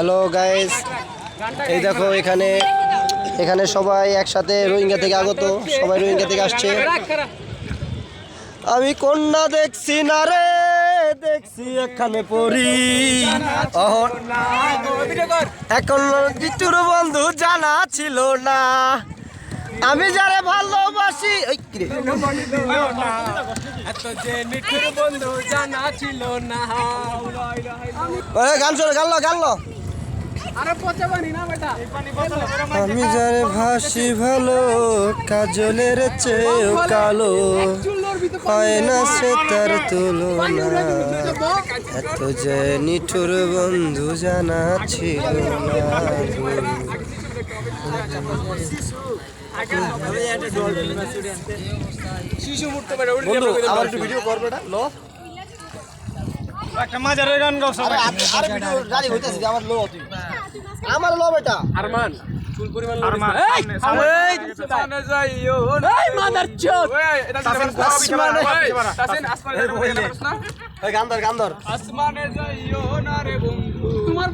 Hello guys, এই দেখো এখানে এখানে সবাই একসাথে রোহিঙ্গা থেকে আগত, সবাই রোহিঙ্গা থেকে আসছে। আমি কন্যা দেখছি না রে, দেখছি এখানে পড়ি এখন বিটুর বন্ধু জানা ছিল না, আমি যারে ভালোবাসি গান শোনো, গান লো আমি যারে ভাসি ভালো, কাজলের চেয়েও কালো, হয় না সে তার তুলনা, এত যে নিঠুর বন্ধু জানা ছিল না। বন্ধু আমার একটু ভিডিও করবে না, লো একটা মাজারের গান গাও সবাই। আরে ভিডিও রাজি হইতাছে আমার লো, তুই আমার লো বেটা আরমান চুল পরিমাণ আরমান, এই আসমানে যাইও এই মাদারচোদ এটা তাসিন আসমানে গান ধর আসমানে যাইও না রে বন্ধু তোমার